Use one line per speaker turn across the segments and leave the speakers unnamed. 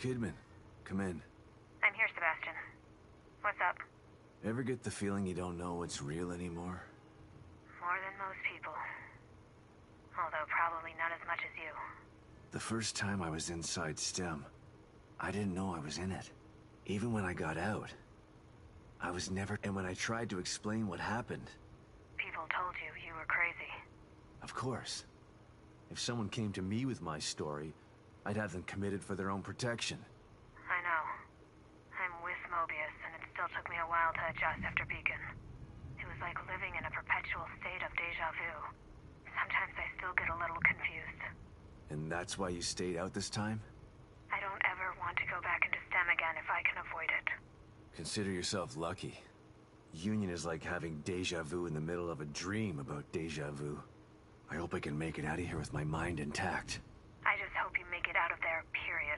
Kidman, come in.
I'm here, Sebastian. What's up?
Ever get the feeling you don't know what's real anymore?
More than most people. Although probably not as much as you.
The first time I was inside STEM, I didn't know I was in it. Even when I got out, I was never... And when I tried to explain what happened...
People told you you were crazy.
Of course. If someone came to me with my story, I'd have them committed for their own protection.
I know. I'm with Mobius, and it still took me a while to adjust after Beacon. It was like living in a perpetual state of déjà vu. Sometimes I still get a little confused.
And that's why you stayed out this time?
I don't ever want to go back into STEM again if I can avoid it.
Consider yourself lucky. Union is like having déjà vu in the middle of a dream about déjà vu. I hope I can make it out of here with my mind intact.
I just hope you make it out of there, period.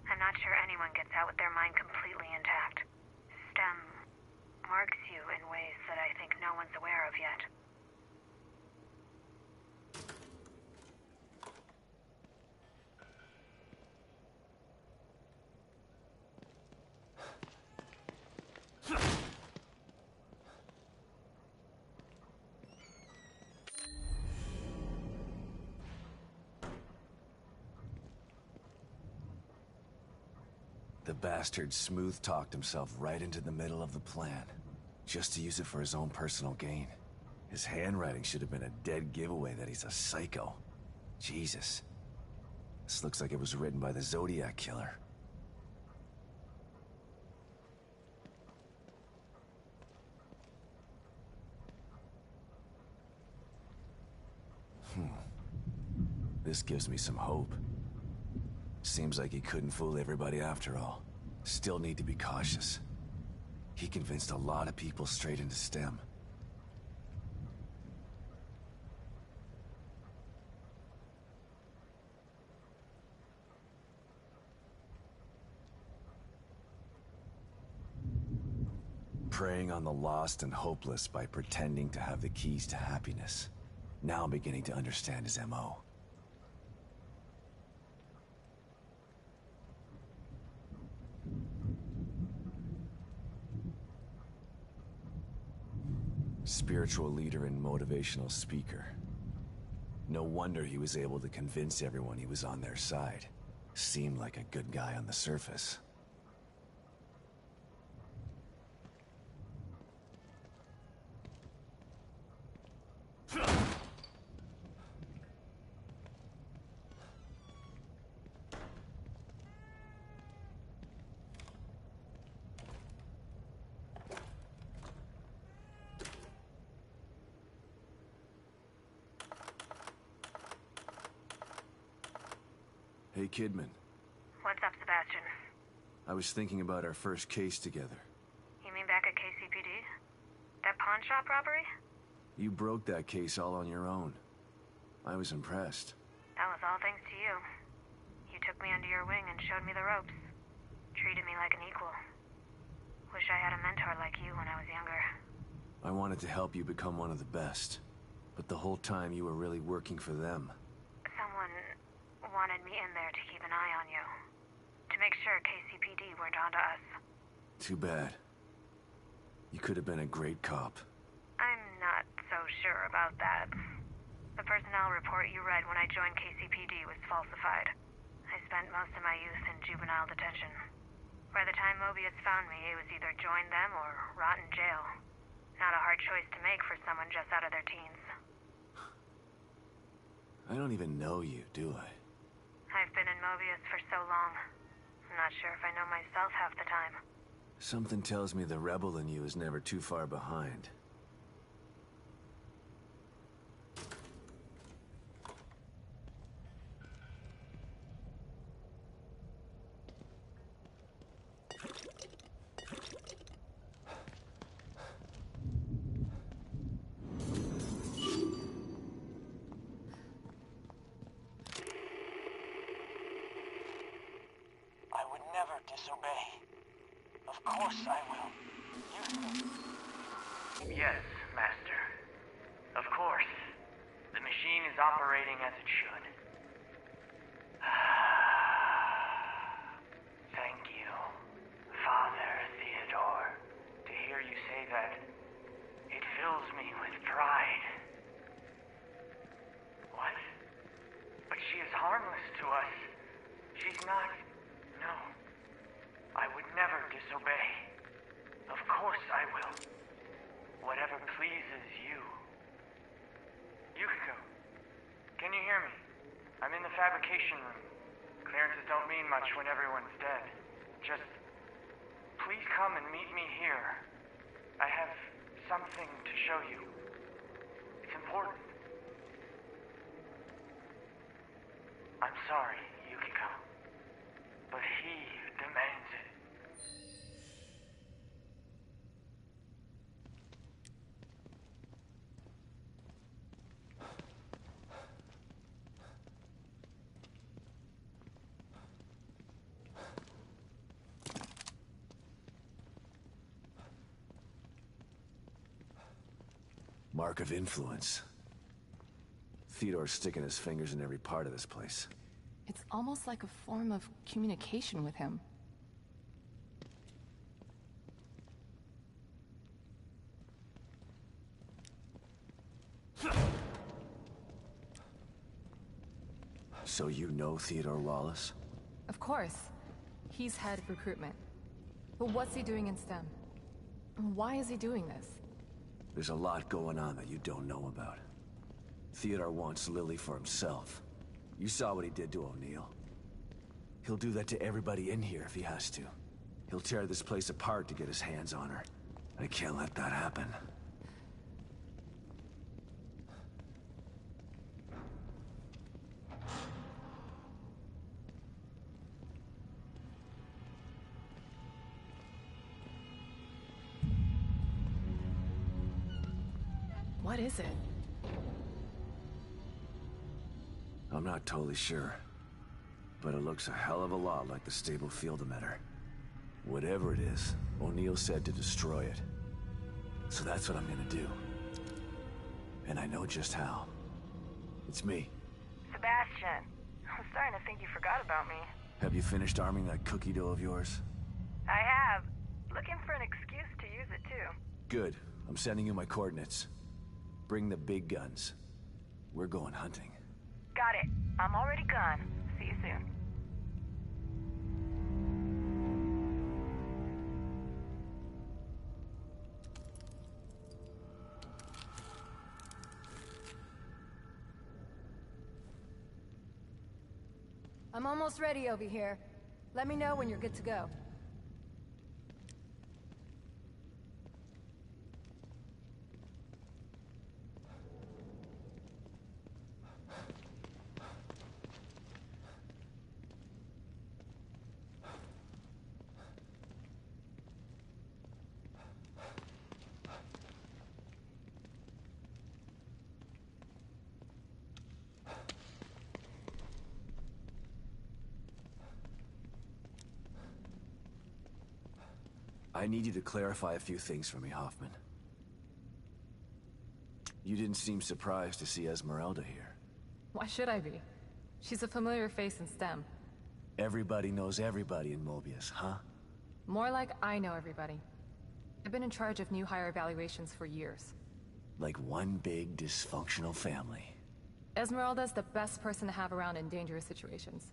I'm not sure anyone gets out with their mind completely intact. STEM marks you in ways that I think no one's aware of yet.
The bastard smooth-talked himself right into the middle of the plan, just to use it for his own personal gain. His handwriting should have been a dead giveaway that he's a psycho. Jesus. This looks like it was written by the Zodiac Killer. This gives me some hope. Seems like he couldn't fool everybody after all. Still need to be cautious. He convinced a lot of people straight into STEM. Preying on the lost and hopeless by pretending to have the keys to happiness. Now I'm beginning to understand his MO. Spiritual leader and motivational speaker. No wonder he was able to convince everyone he was on their side. Seemed like a good guy on the surface. Hey, Kidman.
What's up, Sebastian?
I was thinking about our first case together.
You mean back at KCPD? That pawn shop robbery?
You broke that case all on your own. I was impressed.
That was all thanks to you. You took me under your wing and showed me the ropes. Treated me like an equal. Wish I had a mentor like you when I was younger.
I wanted to help you become one of the best. But the whole time you were really working for them.
Someone wanted me in there to keep an eye on you. To make sure KCPD weren't onto us.
Too bad. You could have been a great cop.
I'm not so sure about that. The personnel report you read when I joined KCPD was falsified. I spent most of my youth in juvenile detention. By the time Mobius found me, it was either join them or rot in jail. Not a hard choice to make for someone just out of their teens.
I don't even know you, do I?
I've been in Mobius for so long. I'm not sure if I know myself half the time.
Something tells me the rebel in you is never too far behind.
Disobey. Of course I will.
Yes, Master. Of course. The machine is operating as it should. with pride. What? But she is harmless to us. She's not... No. I would never disobey. Of course I will. Whatever pleases you. Yukiko, can you hear me? I'm in the fabrication room. Clearances don't mean much when everyone's dead. Just... please come and meet me here. I have something to show you. It's important. I'm sorry, Yukiko, but he demands it.
Mark of influence. Theodore's sticking his fingers in every part of this place.
It's almost like a form of communication with him.
So you know Theodore Wallace?
Of course. He's head of recruitment. But what's he doing in STEM? And why is he doing this?
There's a lot going on that you don't know about. Theodore wants Lily for himself. You saw what he did to O'Neill. He'll do that to everybody in here if he has to. He'll tear this place apart to get his hands on her. I can't let that happen.
What is it?
I'm not totally sure, but it looks a hell of a lot like the stable field emitter. Whatever it is, O'Neill said to destroy it. So that's what I'm gonna do. And I know just how. It's me.
Sebastian, I'm starting to think you forgot about me.
Have you finished arming that cookie dough of yours?
I have. Looking for an excuse to use it, too.
Good. I'm sending you my coordinates. Bring the big guns. We're going hunting.
Got it. I'm already gone. See you soon.
I'm almost ready over here. Let me know when you're good to go.
I need you to clarify a few things for me, Hoffman. You didn't seem surprised to see Esmeralda here.
Why should I be? She's a familiar face in STEM.
Everybody knows everybody in Mobius, huh?
More like I know everybody. I've been in charge of new hire evaluations for years.
Like one big dysfunctional family.
Esmeralda's the best person to have around in dangerous situations.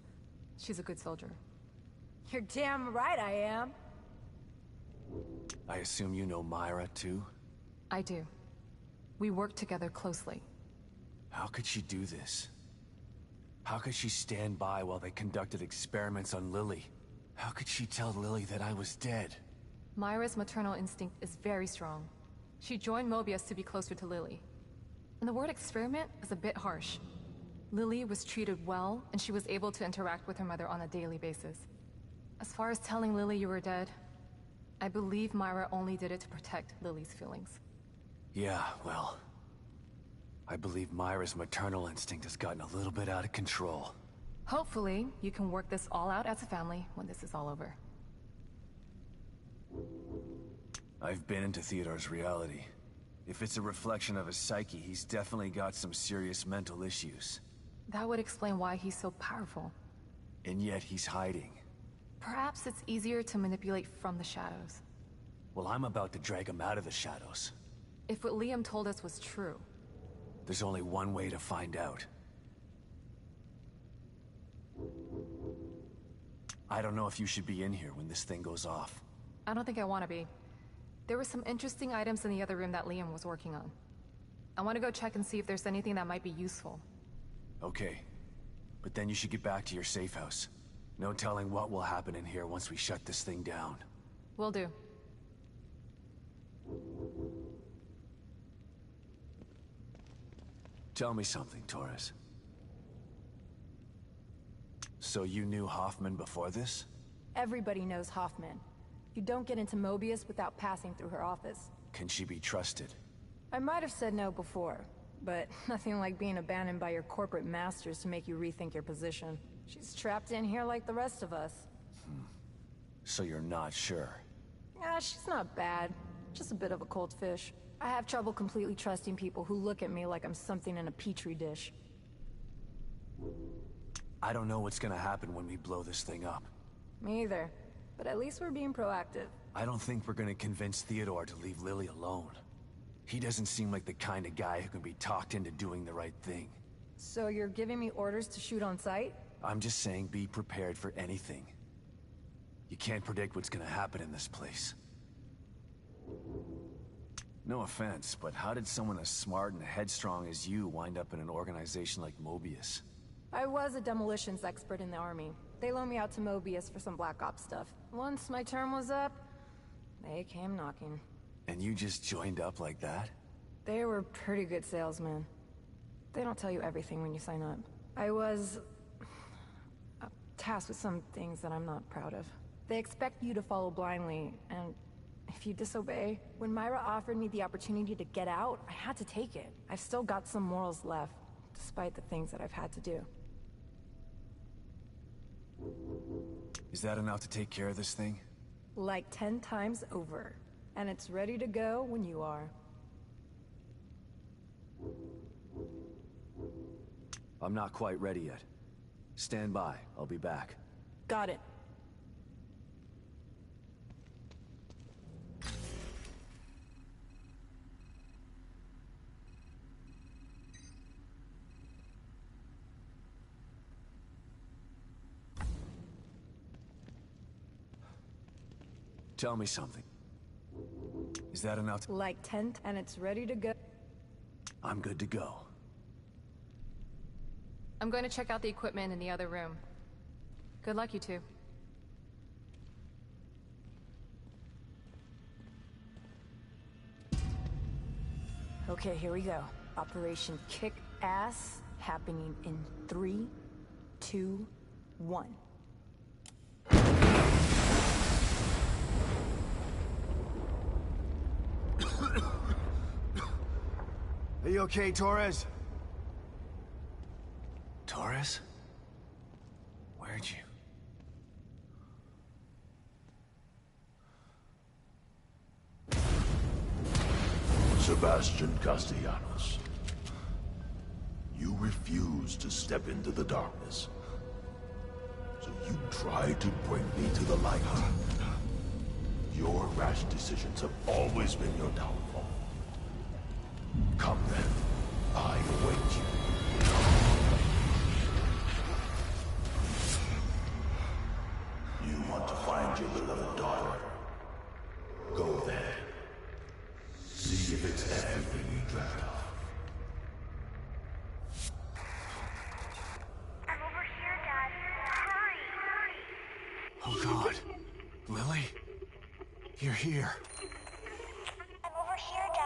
She's a good soldier.
You're damn right I am.
I assume you know Myra, too?
I do. We work together closely.
How could she do this? How could she stand by while they conducted experiments on Lily? How could she tell Lily that I was dead?
Myra's maternal instinct is very strong. She joined Mobius to be closer to Lily. And the word experiment is a bit harsh. Lily was treated well, and she was able to interact with her mother on a daily basis. As far as telling Lily you were dead, I believe Myra only did it to protect Lily's feelings.
Yeah, well... I believe Myra's maternal instinct has gotten a little bit out of control.
Hopefully, you can work this all out as a family when this is all over.
I've been into Theodore's reality. If it's a reflection of his psyche, he's definitely got some serious mental issues.
That would explain why he's so powerful.
And yet he's hiding.
Perhaps it's easier to manipulate from the shadows.
Well, I'm about to drag him out of the shadows.
If what Liam told us was true.
There's only one way to find out. I don't know if you should be in here when this thing goes off.
I don't think I want to be. There were some interesting items in the other room that Liam was working on. I want to go check and see if there's anything that might be useful.
Okay. But then you should get back to your safe house. No telling what will happen in here once we shut this thing down.
Will do.
Tell me something, Torres. So you knew Hoffman before this?
Everybody knows Hoffman. You don't get into Mobius without passing through her office.
Can she be trusted?
I might have said no before, but nothing like being abandoned by your corporate masters to make you rethink your position. She's trapped in here like the rest of us.
So you're not sure?
Yeah, she's not bad. Just a bit of a cold fish. I have trouble completely trusting people who look at me like I'm something in a petri dish.
I don't know what's gonna happen when we blow this thing up.
Me either. But at least we're being proactive.
I don't think we're gonna convince Theodore to leave Lily alone. He doesn't seem like the kind of guy who can be talked into doing the right thing.
So you're giving me orders to shoot on sight?
I'm just saying be prepared for anything. You can't predict what's gonna happen in this place. No offense, but how did someone as smart and headstrong as you wind up in an organization like Mobius?
I was a demolitions expert in the army. They loaned me out to Mobius for some Black Ops stuff. Once my term was up, they came knocking.
And you just joined up like that?
They were pretty good salesmen. They don't tell you everything when you sign up. I was tasked with some things that I'm not proud of. They expect you to follow blindly, and if you disobey... When Myra offered me the opportunity to get out, I had to take it. I've still got some morals left, despite the things that I've had to do.
Is that enough to take care of this thing?
Like 10 times over. And it's ready to go when you are.
I'm not quite ready yet. Stand by, I'll be back.
Got it.
Tell me something. Is that enough?
Like 10, and it's ready to go.
I'm good to go.
I'm going to check out the equipment in the other room. Good luck, you two.
Okay, here we go. Operation Kick Ass, happening in 3, 2, 1.
Are you okay, Torres? Torres? Where'd you...
Sebastian Castellanos. You refuse to step into the darkness. So you try to bring me to the light. Your rash decisions have always been your downfall. Come then. I await you. You want to find your beloved daughter? Go there. See if it's everything you dreamt of.
I'm over here, Dad. Hurry!
Oh God. Lily? You're here.
I'm over here, Dad.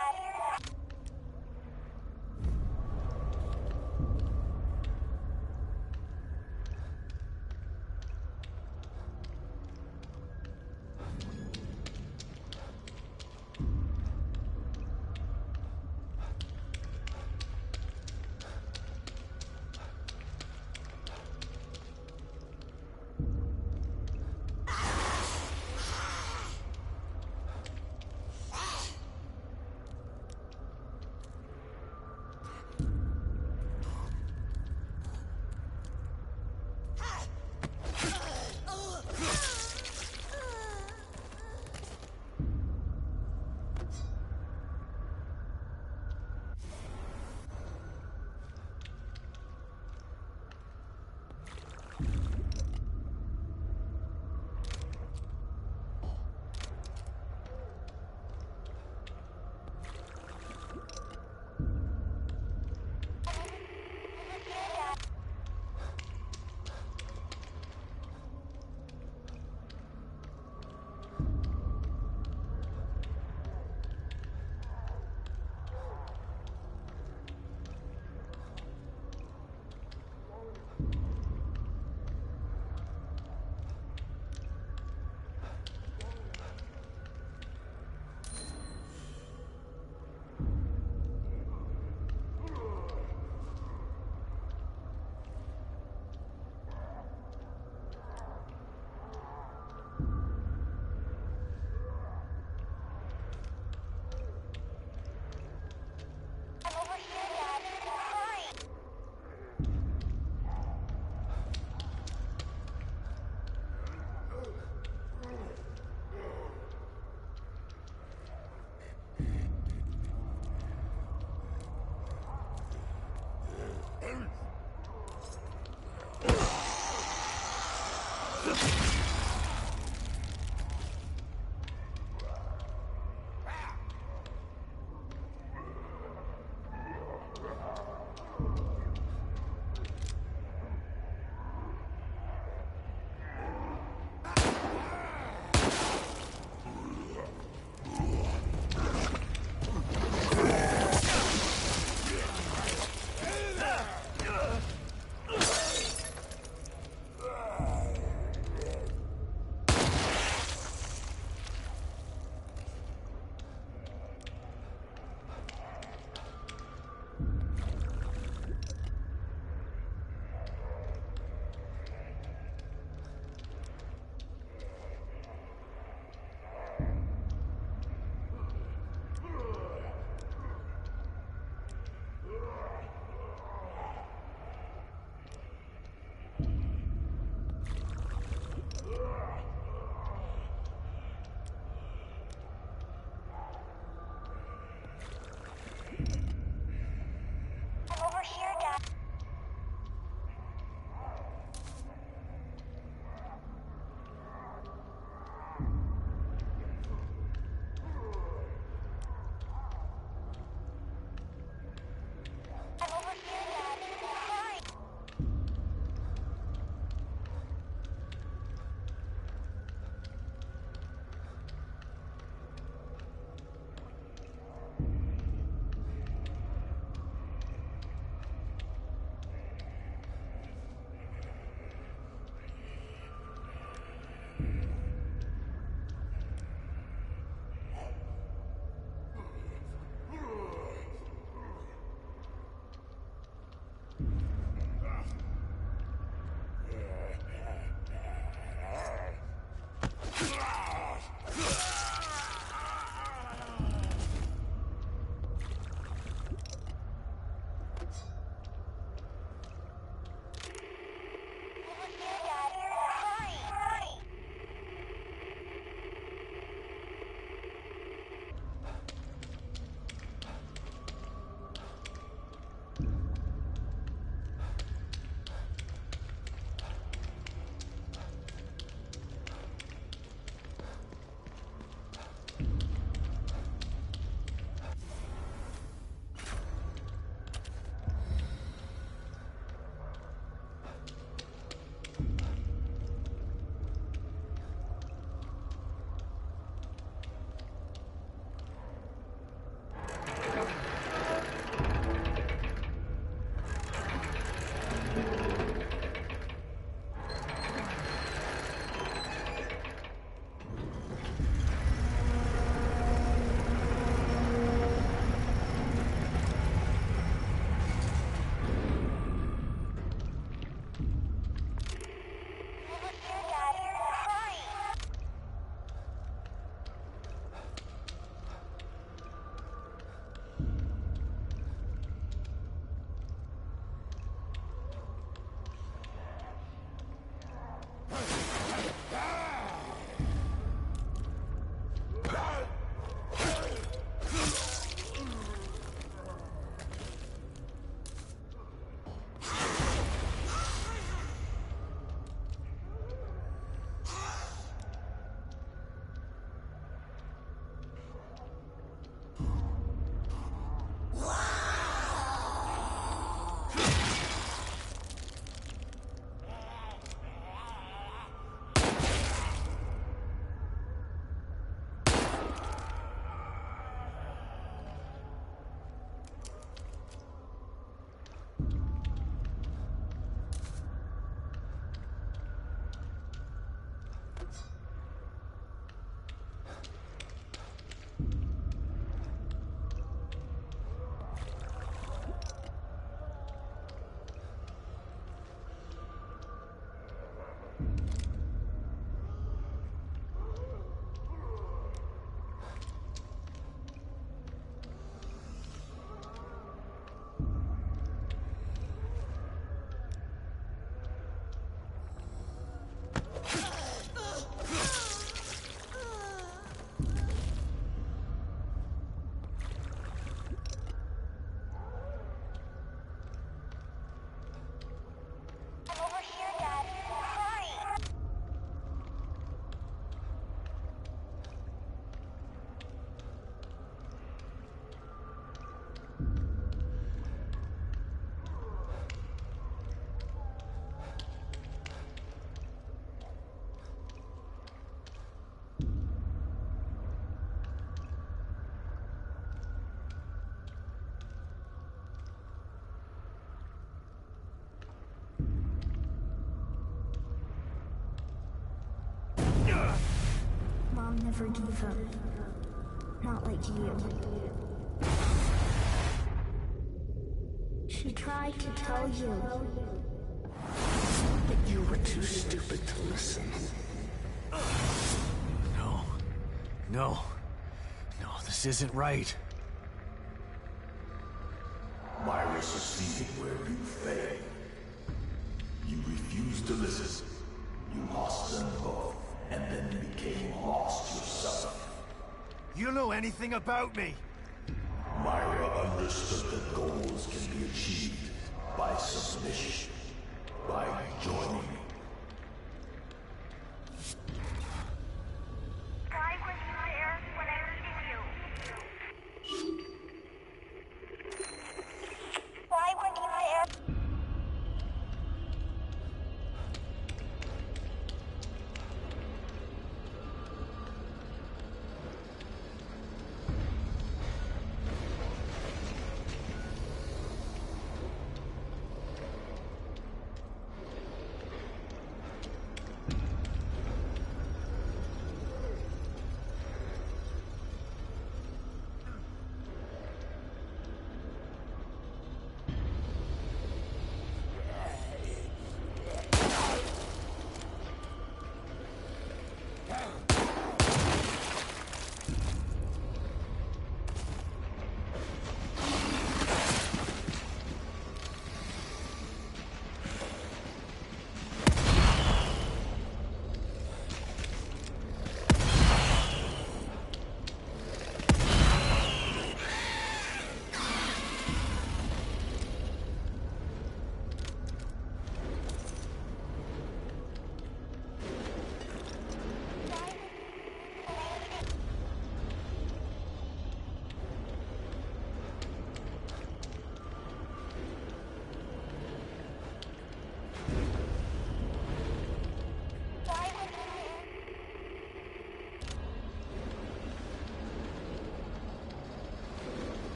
never give up. Not like you. She tried to tell you, but you were too stupid to listen.
No. No. No, this isn't right.
Myra succeeded where you failed. You refused to listen. You lost them both, and then became lost yourself.
You know anything about me?
Myra understood that goals can be achieved by submission, by joining.
Why weren't you there when I needed you? Why weren't you there?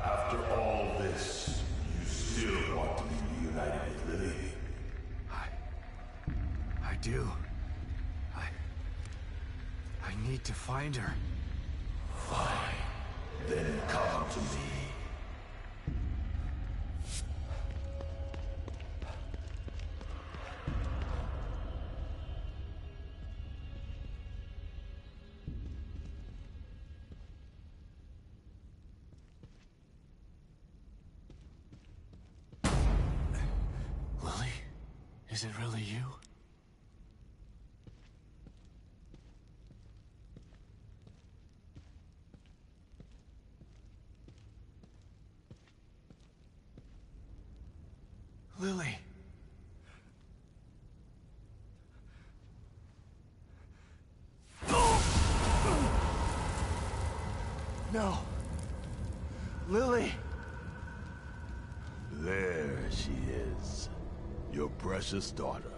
After all this, you still want to be reunited with Lily?
I do. I need to find her.
Fine. Then come to me.
Lily? Is it really you? Lily. No. Lily.
There she is. Your precious daughter.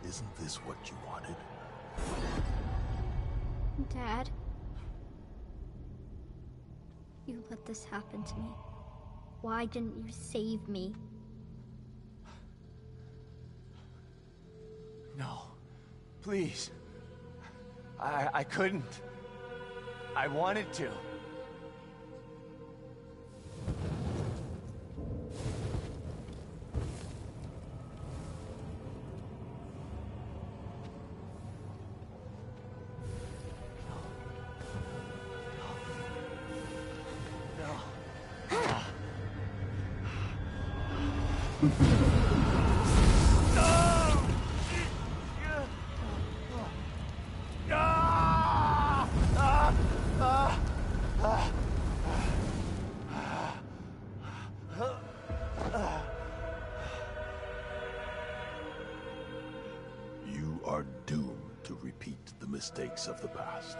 Isn't this what you wanted?
Dad? You let this happen to me. Why didn't you save me?
No. Please. I couldn't. I wanted to.
You are doomed to repeat the mistakes of the past.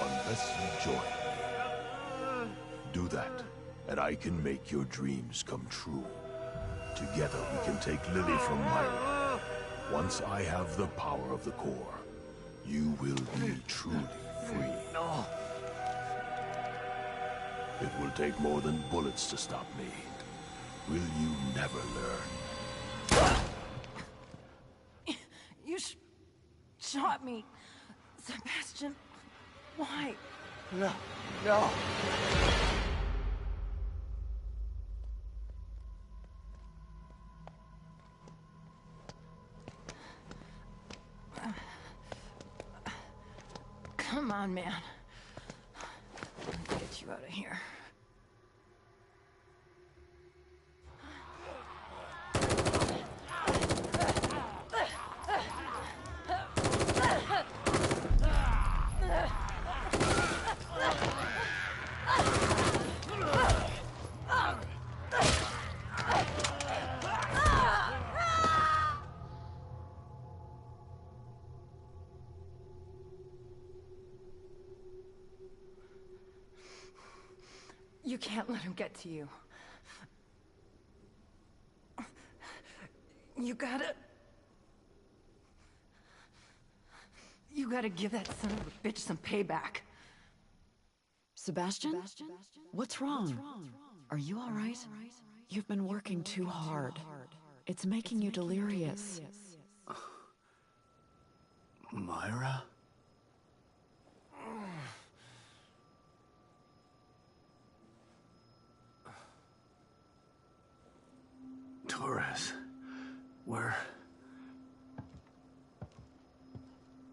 Unless you join me. Do that, and I can make your dreams come true. Together we can take Lily from Myra. Once I have the power of the core, you will be truly free.
No.
It will take more than bullets to stop me. Will you never learn?
You shot me. Sebastian, why?
No. No.
Come on, man. Let's get you out of here. You can't let him get to you. You gotta give that son of a bitch some payback.
Sebastian? What's wrong? Are you all right? You've been working too hard. It's making you delirious.
Myra? Torres, where...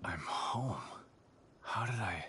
I'm home. How did I...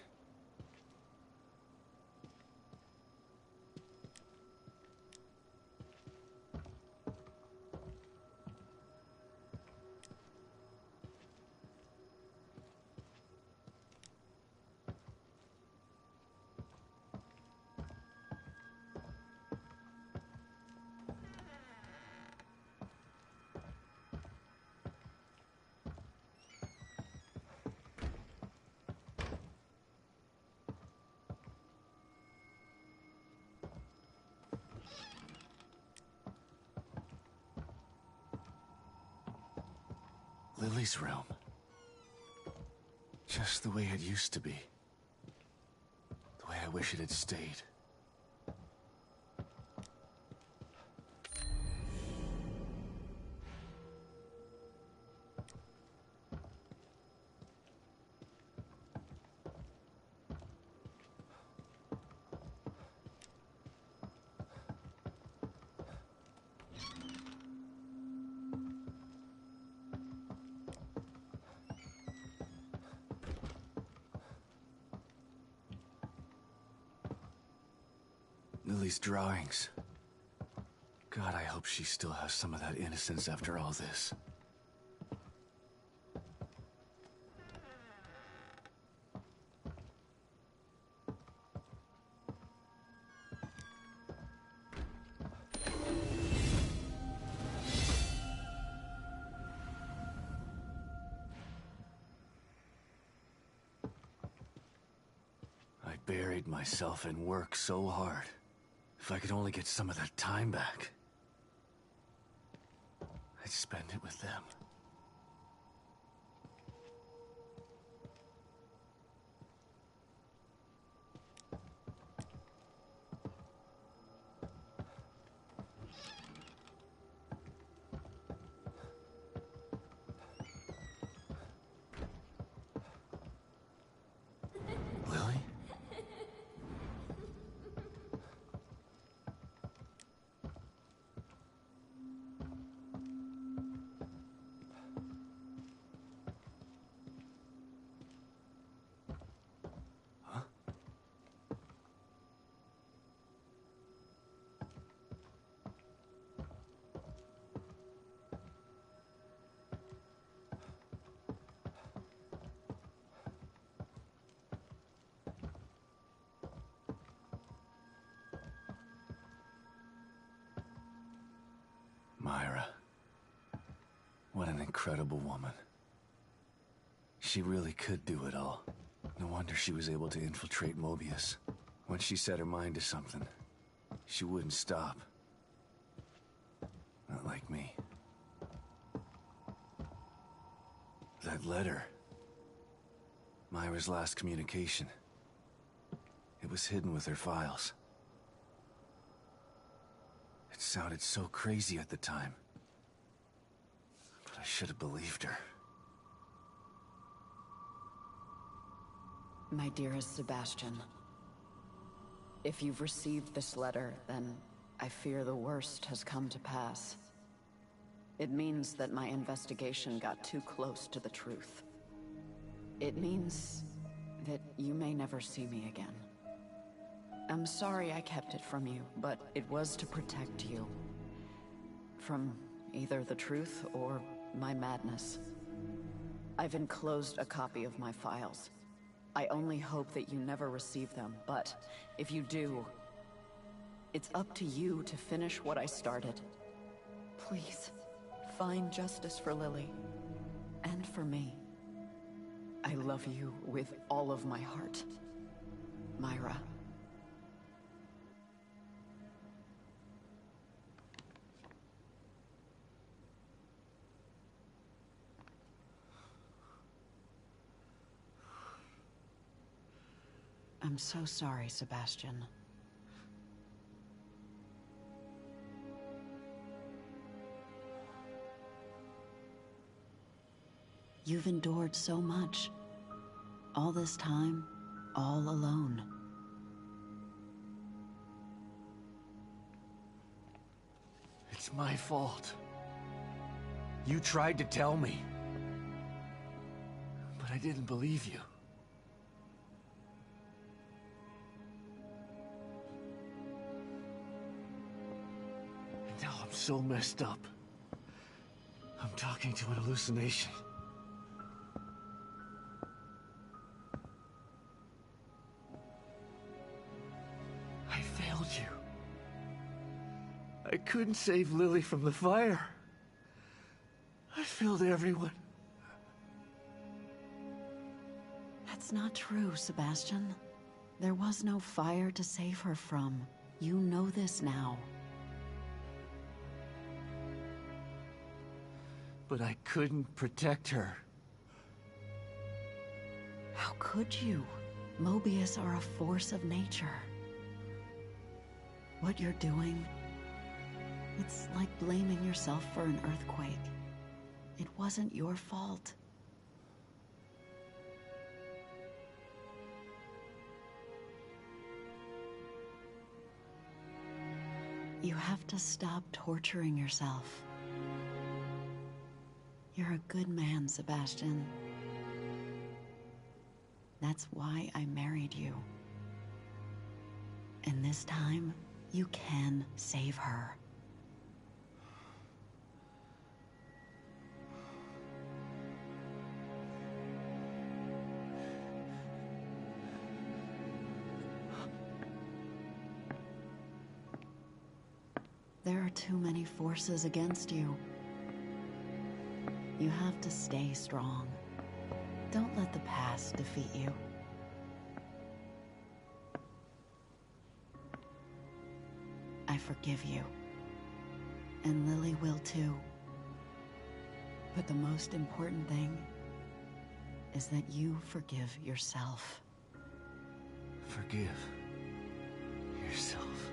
Lily's room. Just the way it used to be. The way I wish it had stayed. Lily's drawings. God, I hope she still has some of that innocence after all this. I buried myself in work so hard. If I could only get some of that time back, I'd spend it with them. incredible woman. She really could do it all. No wonder she was able to infiltrate Mobius. Once she set her mind to something, she wouldn't stop. Not like me. That letter. Myra's last communication. It was hidden with her files. It sounded so crazy at the time. But I should have believed her.
My dearest Sebastian, if you've received this letter, then I fear the worst has come to pass. It means that my investigation got too close to the truth. It means that you may never see me again. I'm sorry I kept it from you, but it was to protect you. From either the truth or my madness. I've enclosed a copy of my files. I only hope that you never receive them, but if you do, it's up to you to finish what I started. Please, find justice for Lily, and for me. I love you with all of my heart, Myra. I'm so sorry, Sebastian. You've endured so much. All this time, all alone.
It's my fault. You tried to tell me. But I didn't believe you. And now I'm so messed up. I'm talking to an hallucination. I failed you. I couldn't save Lily from the fire. I failed everyone.
That's not true, Sebastian. There was no fire to save her from. You know this now.
But I couldn't protect her.
How could you? Mobius are a force of nature. What you're doing, it's like blaming yourself for an earthquake. It wasn't your fault. You have to stop torturing yourself. You're a good man, Sebastian. That's why I married you. And this time, you can save her. There are too many forces against you. You have to stay strong. Don't let the past defeat you. I forgive you. And Lily will too. But the most important thing is that you forgive yourself.
Forgive yourself.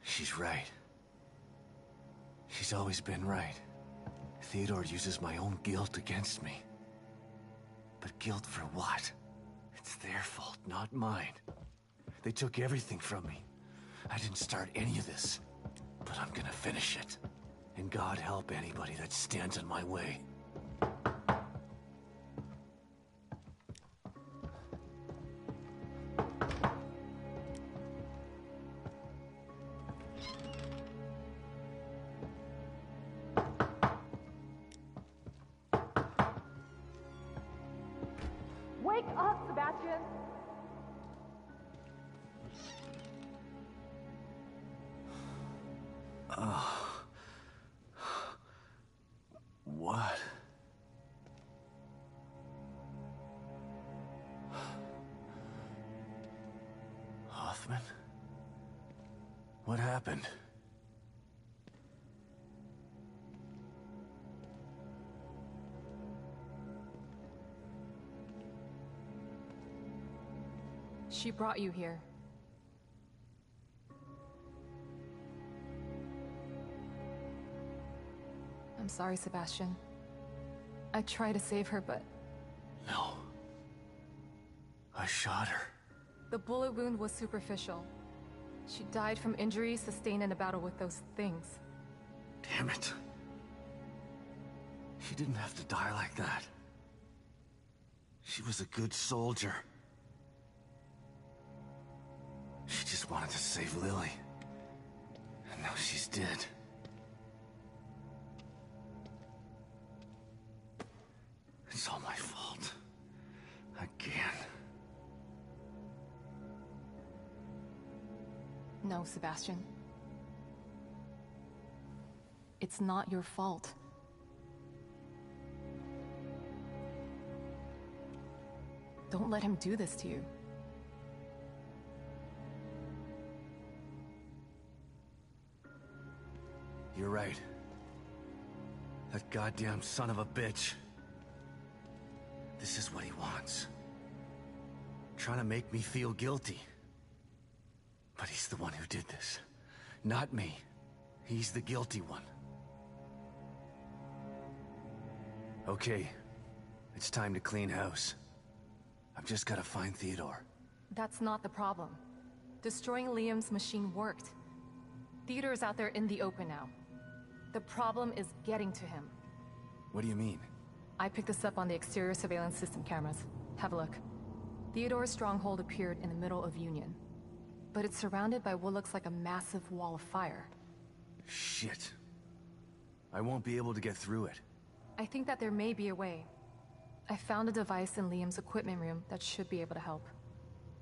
She's right. She's always been right. Theodore uses my own guilt against me. But guilt for what? It's their fault, not mine. They took everything from me. I didn't start any of this, but I'm gonna finish it. And God help anybody that stands in my way.
Wake up, Sebastian!
What? Hoffman? What happened?
She brought you here. I'm sorry, Sebastian. I tried to save her, but...
No. I shot her.
The bullet wound was superficial. She died from injuries sustained in a battle with those things.
Damn it. She didn't have to die like that. She was a good soldier. She just wanted to save Lily. And now she's dead. It's all my fault. Again.
No, Sebastian. It's not your fault. Don't let him do this to you.
You're right. That goddamn son of a bitch. This is what he wants. Trying to make me feel guilty. But he's the one who did this. Not me. He's the guilty one. Okay. It's time to clean house. I've just gotta find Theodore.
That's not the problem. Destroying Liam's machine worked. Theodore's out there in the open now. The problem is getting to him.
What do you mean?
I picked this up on the exterior surveillance system cameras. Have a look. Theodore's stronghold appeared in the middle of Union. But it's surrounded by what looks like a massive wall of fire.
Shit. I won't be able to get through it.
I think that there may be a way. I found a device in Liam's equipment room that should be able to help.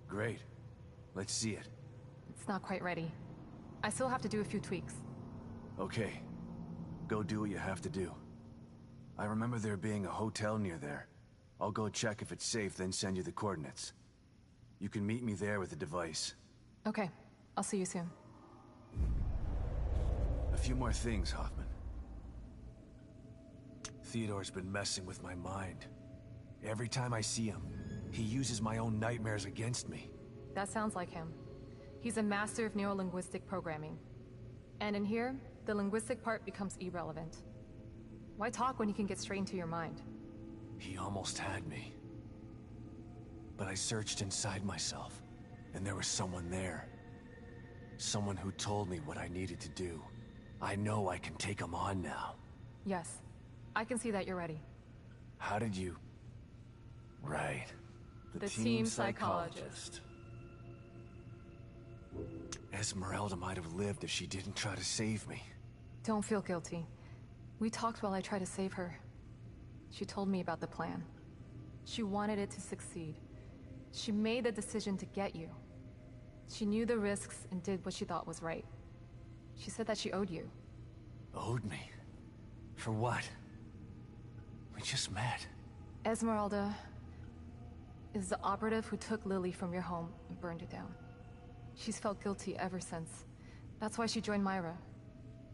Great. Let's see it.
It's not quite ready. I still have to do a few tweaks.
Okay. Go do what you have to do. I remember there being a hotel near there. I'll go check if it's safe, then send you the coordinates. You can meet me there with the device.
Okay. I'll see you soon.
A few more things, Hoffman. Theodore's been messing with my mind. Every time I see him, he uses my own nightmares against me.
That sounds like him. He's a master of neurolinguistic programming. And in here, the linguistic part becomes irrelevant. Why talk when you can get straight into your mind?
He almost had me. But I searched inside myself, and there was someone there. Someone who told me what I needed to do. I know I can take him on now.
Yes. I can see that you're ready.
How did you... Right.
The team psychologist.
Esmeralda might have lived if she didn't try to save me.
Don't feel guilty. We talked while I tried to save her. She told me about the plan. She wanted it to succeed. She made the decision to get you. She knew the risks and did what she thought was right. She said that she owed you.
Owed me? For what? We just met.
Esmeralda is the operative who took Lily from your home and burned it down. She's felt guilty ever since. That's why she joined Myra.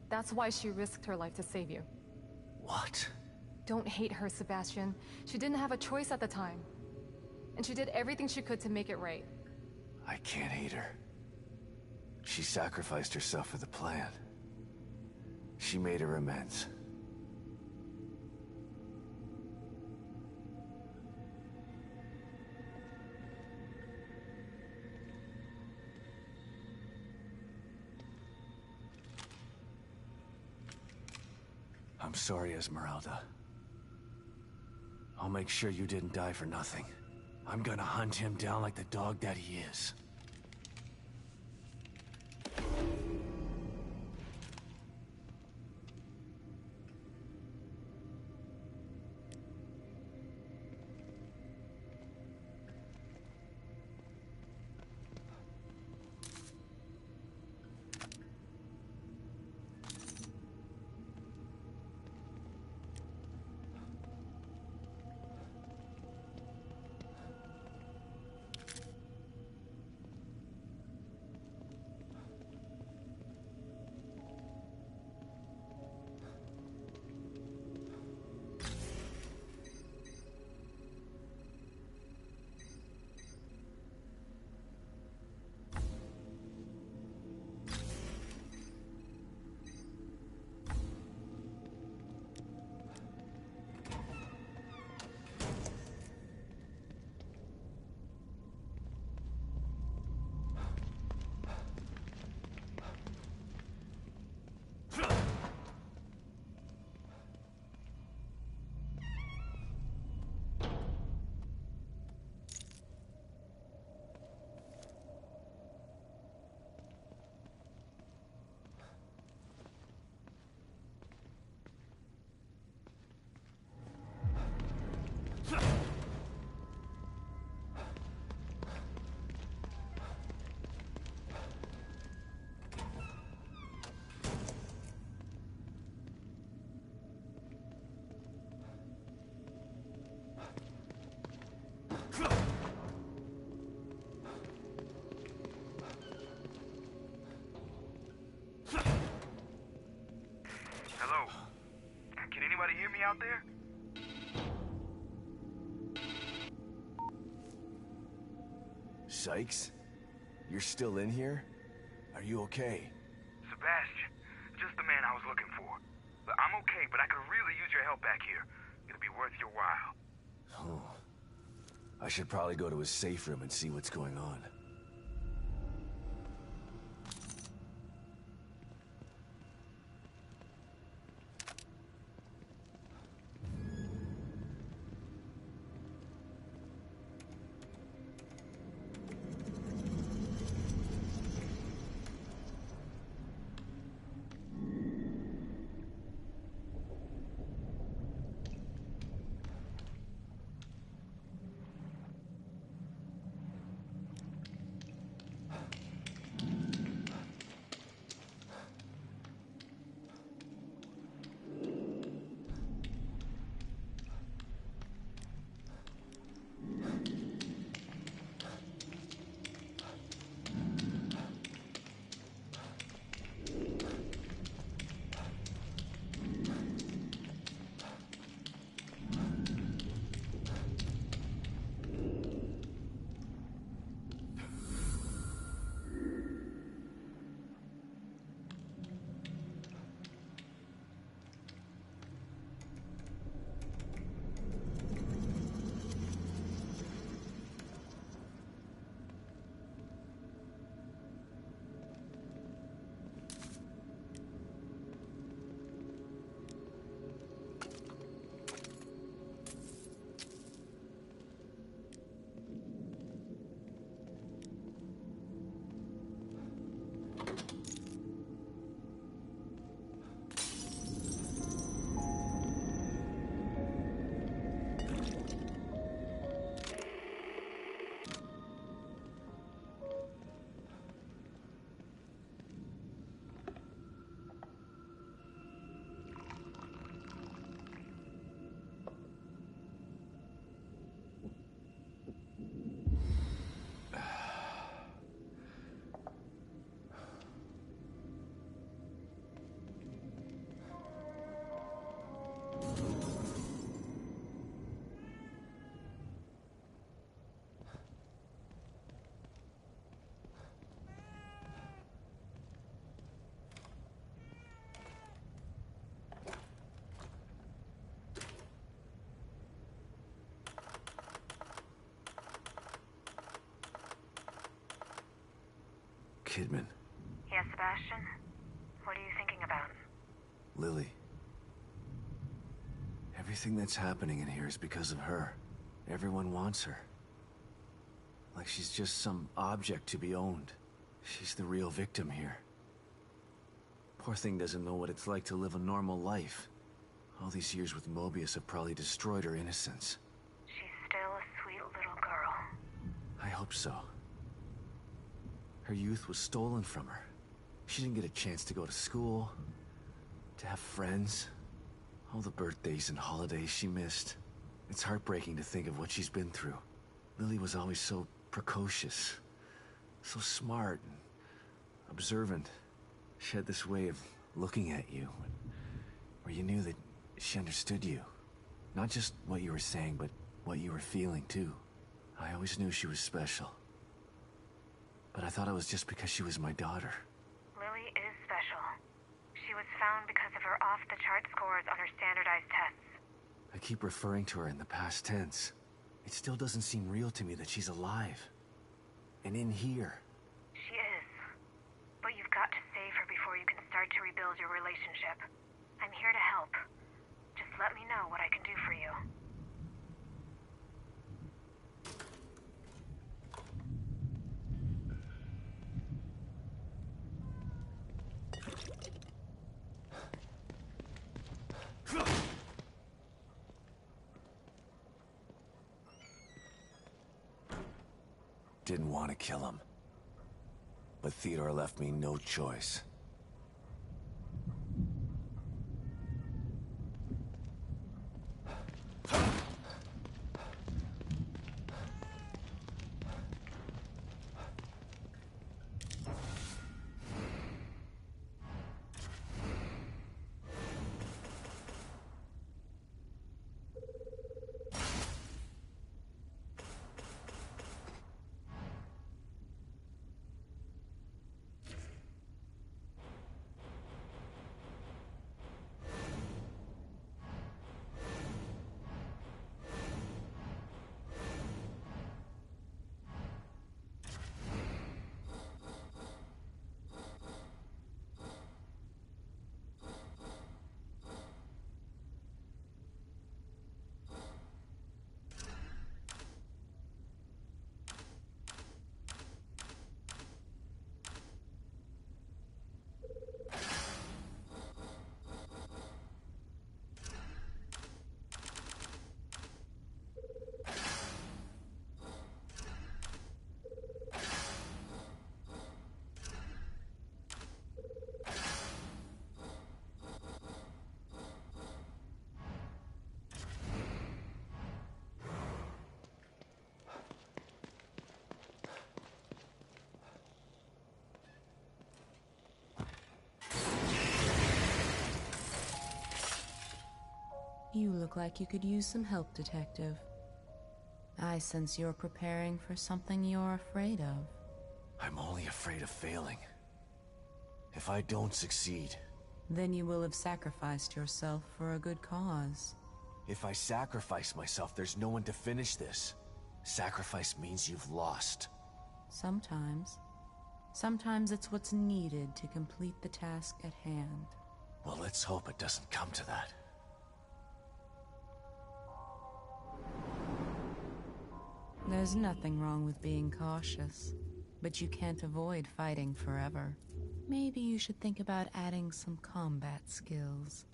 That's why she risked her life to save you.
What?
Don't hate her, Sebastian. She didn't have a choice at the time. And she did everything she could to make it right.
I can't hate her. She sacrificed herself for the plan. She made her amends. I'm sorry, Esmeralda. I'll make sure you didn't die for nothing. I'm gonna hunt him down like the dog that he is.
out there?
Sykes? You're still in here? Are you okay?
Sebastian, just the man I was looking for. But I'm okay, but I could really use your help back here. It'll be worth your while.
Oh. I should probably go to his safe room and see what's going on. Kidman.
Yes, Sebastian? What are you thinking about?
Lily. Everything that's happening in here is because of her. Everyone wants her. Like she's just some object to be owned. She's the real victim here. Poor thing doesn't know what it's like to live a normal life. All these years with Mobius have probably destroyed her innocence.
She's still a sweet little girl.
I hope so. Her youth was stolen from her. She didn't get a chance to go to school, to have friends. All the birthdays and holidays she missed. It's heartbreaking to think of what she's been through. Lily was always so precocious, so smart and observant. She had this way of looking at you, where you knew that she understood you. Not just what you were saying, but what you were feeling too. I always knew she was special. But I thought it was just because she was my daughter.
Lily is special. She was found because of her off-the-chart scores on her standardized tests.
I keep referring to her in the past tense. It still doesn't seem real to me that she's alive. And in here.
She is. But you've got to save her before you can start to rebuild your relationship. I'm here to help. Just let me know what I can do for you.
Didn't want to kill him. But Theodore left me no choice.
You look like you could use some help, Detective. I sense you're preparing for something you're afraid of.
I'm only afraid of failing. If I don't succeed...
Then you will have sacrificed yourself for a good cause.
If I sacrifice myself, there's no one to finish this. Sacrifice means you've lost.
Sometimes. Sometimes it's what's needed to complete the task at hand.
Well, let's hope it doesn't come to that.
There's nothing wrong with being cautious, but you can't avoid fighting forever. Maybe you should think about adding some combat skills.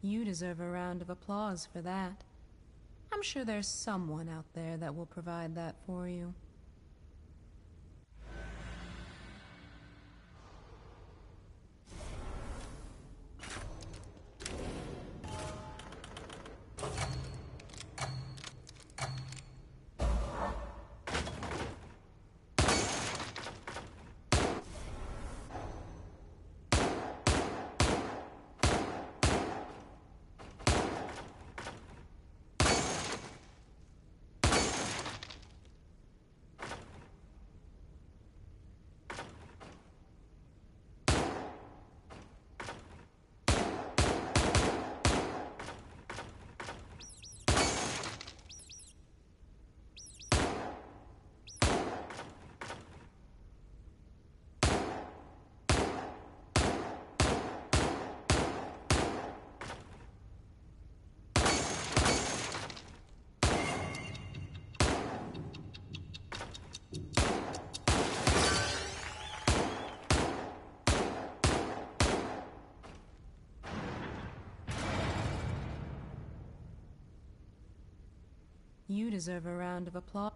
You deserve a round of applause for that. I'm sure there's someone out there that will provide that for you. You deserve a round of applause.